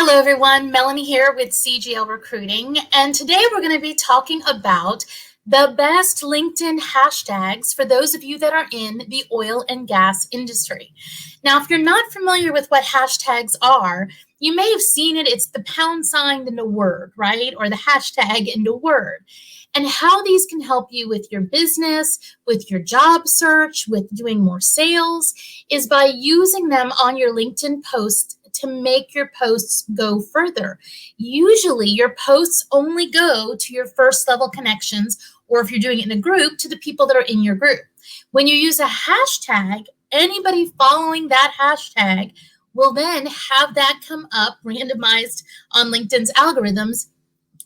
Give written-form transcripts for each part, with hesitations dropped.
Hello everyone, Melanie here with CGL Recruiting, and today we're going to be talking about the best LinkedIn hashtags for those of you that are in the oil and gas industry. Now, if you're not familiar with what hashtags are, you may have seen it. It's the pound sign and a word, right? Or the hashtag and a word. And how these can help you with your business, with your job search, with doing more sales, is by using them on your LinkedIn posts to make your posts go further. Usually your posts only go to your first level connections, or if you're doing it in a group, to the people that are in your group. When you use a hashtag, anybody following that hashtag will then have that come up randomized on LinkedIn's algorithms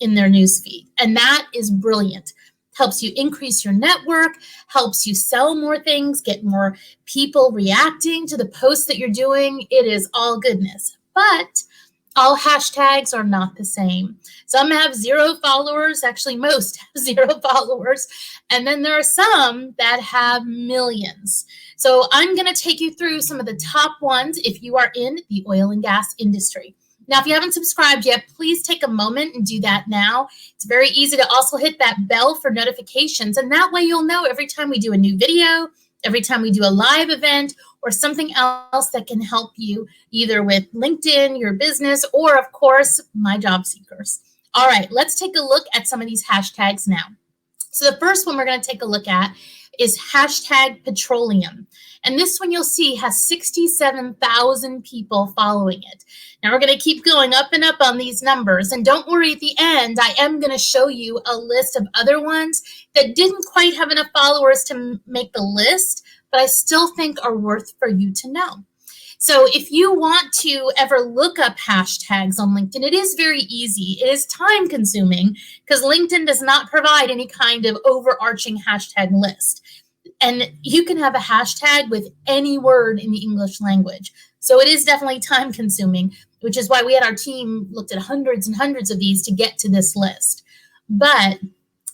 in their newsfeed. And that is brilliant. Helps you increase your network, helps you sell more things, get more people reacting to the posts that you're doing. It is all goodness. But all hashtags are not the same. Some have 0 followers, actually most have 0 followers, and then there are some that have millions. So I'm going to take you through some of the top ones if you are in the oil and gas industry. Now, if you haven't subscribed yet, please take a moment and do that now. It's very easy to also hit that bell for notifications, and that way you'll know every time we do a new video, every time we do a live event, or something else that can help you either with LinkedIn, your business, or of course, my job seekers. All right, let's take a look at some of these hashtags now. So the first one we're going to take a look at is hashtag Petroleum. And this one you'll see has 67,000 people following it. Now we're going to keep going up and up on these numbers. And don't worry, at the end, I am going to show you a list of other ones that didn't quite have enough followers to make the list, but I still think are worth for you to know. So if you want to ever look up hashtags on LinkedIn, it is very easy. It is time consuming because LinkedIn does not provide any kind of overarching hashtag list. And you can have a hashtag with any word in the English language. So it is definitely time consuming, which is why we had our team looked at hundreds and hundreds of these to get to this list. But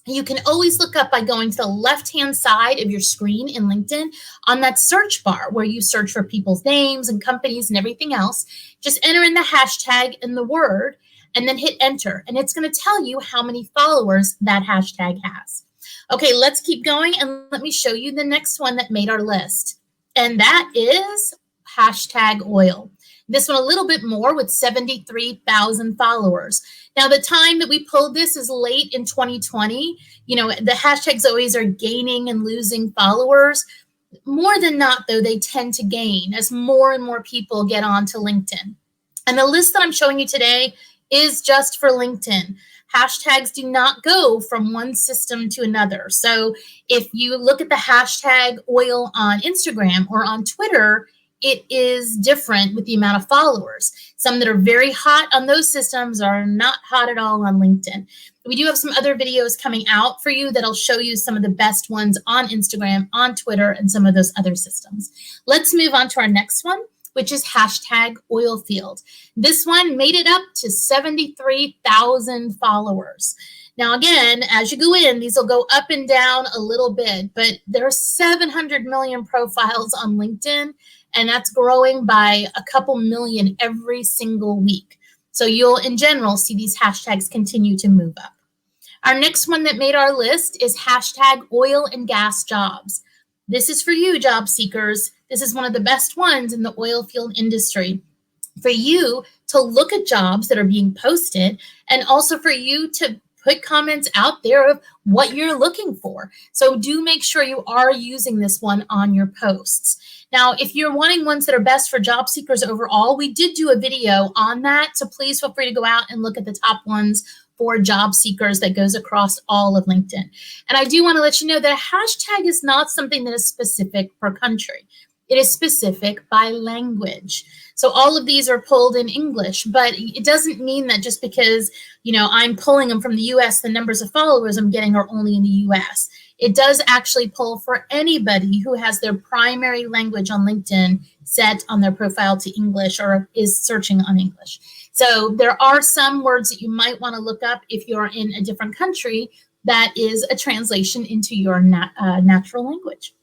you can always look up by going to the left-hand side of your screen in LinkedIn on that search bar where you search for people's names and companies and everything else. Just enter in the hashtag and the word and then hit enter. And it's going to tell you how many followers that hashtag has. Okay, let's keep going and let me show you the next one that made our list. And that is hashtag oil. This one a little bit more with 73,000 followers. Now, the time that we pulled this is late in 2020. You know, the hashtags always are gaining and losing followers. More than not, though, they tend to gain as more and more people get onto LinkedIn. And the list that I'm showing you today is just for LinkedIn. Hashtags do not go from one system to another. So if you look at the hashtag oil on Instagram or on Twitter, it is different with the amount of followers. Some that are very hot on those systems are not hot at all on LinkedIn. We do have some other videos coming out for you that'll show you some of the best ones on Instagram, on Twitter, and some of those other systems. Let's move on to our next one, which is hashtag Oilfield. This one made it up to 73,000 followers. Now, again, as you go in, these will go up and down a little bit, but there are 700 million profiles on LinkedIn, and that's growing by a couple million every single week. So you'll, in general, see these hashtags continue to move up. Our next one that made our list is hashtag oil and gas jobs. This is for you, job seekers. This is one of the best ones in the oil field industry for you to look at jobs that are being posted and also for you to put comments out there of what you're looking for. So do make sure you are using this one on your posts. Now, if you're wanting ones that are best for job seekers overall, we did do a video on that. So please feel free to go out and look at the top ones for job seekers that goes across all of LinkedIn. And I do want to let you know that a hashtag is not something that is specific per country. It is specific by language. So all of these are pulled in English, but it doesn't mean that just because, you know, I'm pulling them from the US, the numbers of followers I'm getting are only in the US. It does actually pull for anybody who has their primary language on LinkedIn set on their profile to English or is searching on English. So there are some words that you might want to look up if you're in a different country that is a translation into your natural language.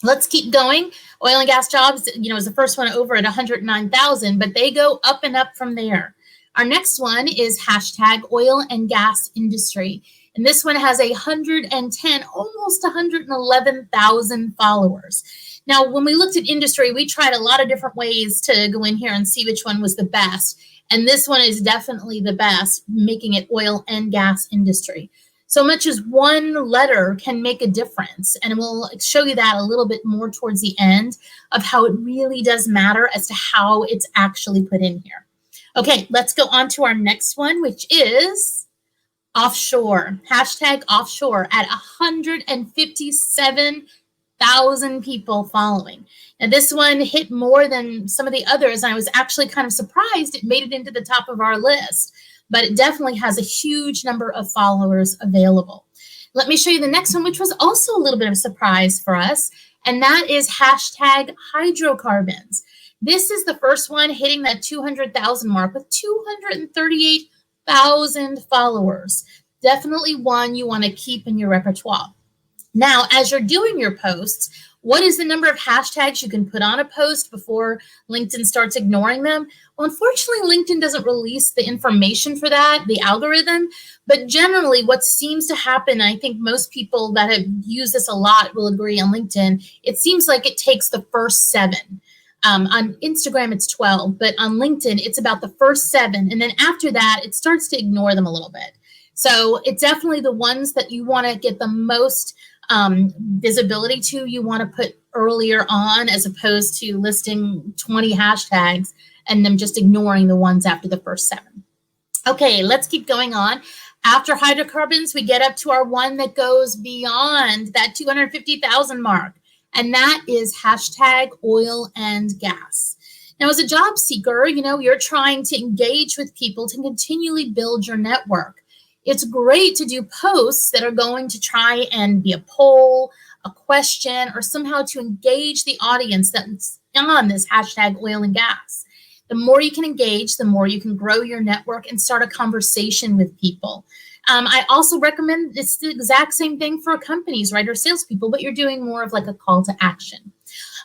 Let's keep going. Oil and gas jobs, you know, is the first one over at 109,000, but they go up and up from there. Our next one is hashtag oil and gas industry. And this one has 110, almost 111,000 followers. Now, when we looked at industry, we tried a lot of different ways to go in here and see which one was the best. And this one is definitely the best, making it oil and gas industry. So much as one letter can make a difference. And we'll show you that a little bit more towards the end of how it really does matter as to how it's actually put in here. Okay, let's go on to our next one, which is offshore. Hashtag offshore at 157,000 people following. Now this one hit more than some of the others. I was actually kind of surprised it made it into the top of our list, but it definitely has a huge number of followers available. Let me show you the next one, which was also a little bit of a surprise for us, and that is hashtag hydrocarbons. This is the first one hitting that 200,000 mark with 238,000 followers. Definitely one you want to keep in your repertoire. Now, as you're doing your posts, what is the number of hashtags you can put on a post before LinkedIn starts ignoring them? Well, unfortunately, LinkedIn doesn't release the information for that, the algorithm. But generally, what seems to happen, I think most people that have used this a lot will agree on LinkedIn, it seems like it takes the first 7. On Instagram, it's 12, but on LinkedIn, it's about the first 7. And then after that, it starts to ignore them a little bit. So it's definitely the ones that you want to get the most visibility to, you want to put earlier on, as opposed to listing 20 hashtags and them just ignoring the ones after the first 7. Okay, let's keep going on. After hydrocarbons, we get up to our one that goes beyond that 250,000 mark. And that is hashtag oil and gas. Now, as a job seeker, you're trying to engage with people to continually build your network. It's great to do posts that are going to try and be a poll, a question, or somehow to engage the audience that's on this hashtag oil and gas. The more you can engage, the more you can grow your network and start a conversation with people. I also recommend it's the exact same thing for companies, right, or salespeople, but you're doing more of like a call to action.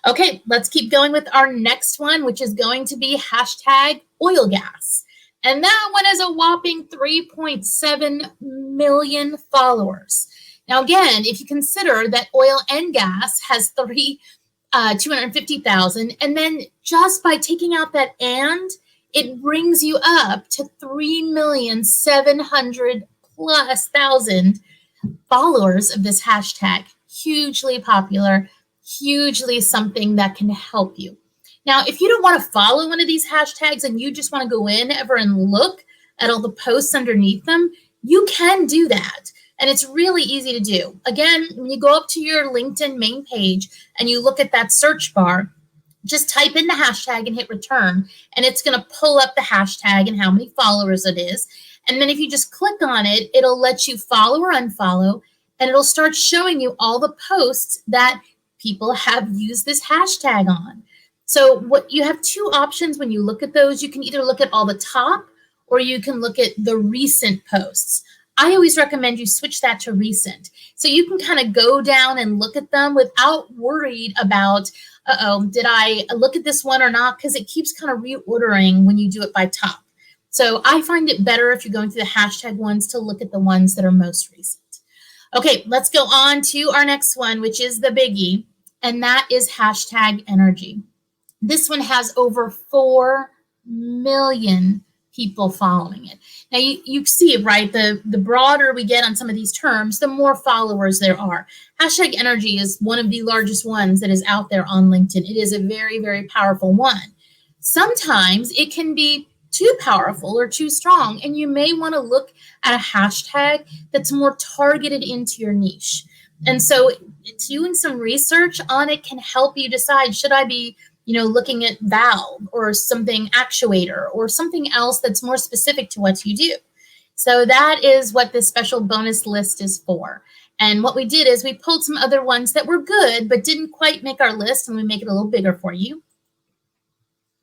Okay, let's keep going with our next one, which is going to be hashtag oil gas. And that one is a whopping 3.7 million followers. Now, again, if you consider that oil and gas has 250,000, and then just by taking out that and, it brings you up to 3,700,000+ followers of this hashtag. Hugely popular, hugely something that can help you. Now, if you don't want to follow one of these hashtags and you just want to go in ever and look at all the posts underneath them, you can do that. And it's really easy to do. Again, when you go up to your LinkedIn main page and you look at that search bar, just type in the hashtag and hit return, and it's going to pull up the hashtag and how many followers it is. And then if you just click on it, it'll let you follow or unfollow, and it'll start showing you all the posts that people have used this hashtag on. So what you have 2 options when you look at those. You can either look at all the top, or you can look at the recent posts. I always recommend you switch that to recent. So you can kind of go down and look at them without worried about, did I look at this one or not? Because it keeps kind of reordering when you do it by top. So I find it better if you're going through the hashtag ones to look at the ones that are most recent. Okay, let's go on to our next one, which is the biggie, and that is hashtag energy. This one has over 4 million people following it. Now you see it, right? The broader we get on some of these terms, the more followers there are. Hashtag energy is one of the largest ones that is out there on LinkedIn. It is a very, very powerful one. Sometimes it can be too powerful or too strong, and you may want to look at a hashtag that's more targeted into your niche. And so doing some research on it can help you decide, should I be looking at valve or something actuator or something else that's more specific to what you do. So that is what this special bonus list is for. And what we did is we pulled some other ones that were good, but didn't quite make our list, and we make it a little bigger for you.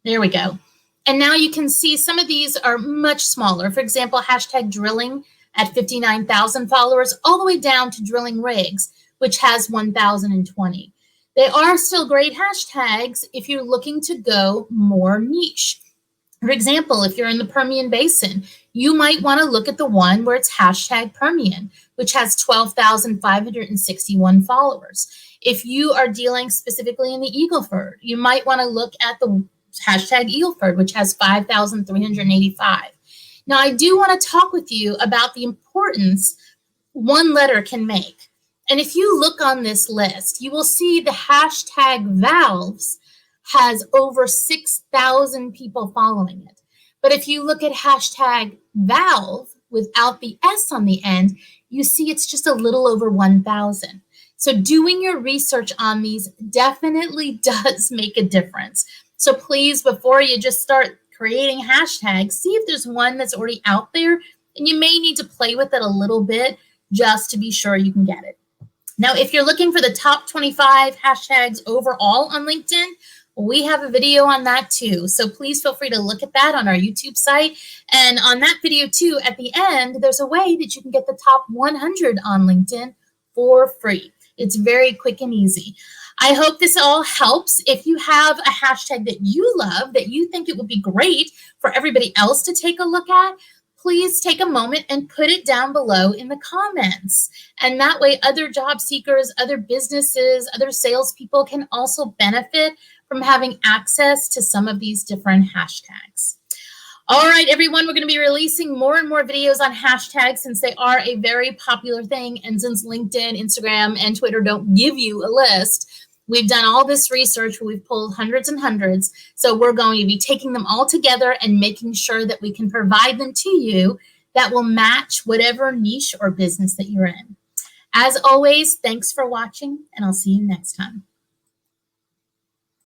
There we go. And now you can see some of these are much smaller. For example, hashtag drilling at 59,000 followers, all the way down to drilling rigs, which has 1,020. They are still great hashtags if you're looking to go more niche. For example, if you're in the Permian Basin, you might want to look at the one where it's hashtag Permian, which has 12,561 followers. If you are dealing specifically in the Eagleford, you might want to look at the hashtag Eagleford, which has 5,385. Now, I do want to talk with you about the importance one letter can make. And if you look on this list, you will see the hashtag valves has over 6,000 people following it. But if you look at hashtag valve without the S on the end, you see it's just a little over 1,000. So doing your research on these definitely does make a difference. So please, before you just start creating hashtags, see if there's one that's already out there, and you may need to play with it a little bit just to be sure you can get it. Now, if you're looking for the top 25 hashtags overall on LinkedIn, we have a video on that too. So please feel free to look at that on our YouTube site. And on that video too, at the end, there's a way that you can get the top 100 on LinkedIn for free. It's very quick and easy. I hope this all helps. If you have a hashtag that you love, that you think it would be great for everybody else to take a look at, please take a moment and put it down below in the comments. And that way other job seekers, other businesses, other salespeople can also benefit from having access to some of these different hashtags. All right, everyone, we're going to be releasing more and more videos on hashtags since they are a very popular thing. And since LinkedIn, Instagram, and Twitter don't give you a list, we've done all this research. We've pulled hundreds and hundreds. So we're going to be taking them all together and making sure that we can provide them to you that will match whatever niche or business that you're in. As always, thanks for watching, and I'll see you next time.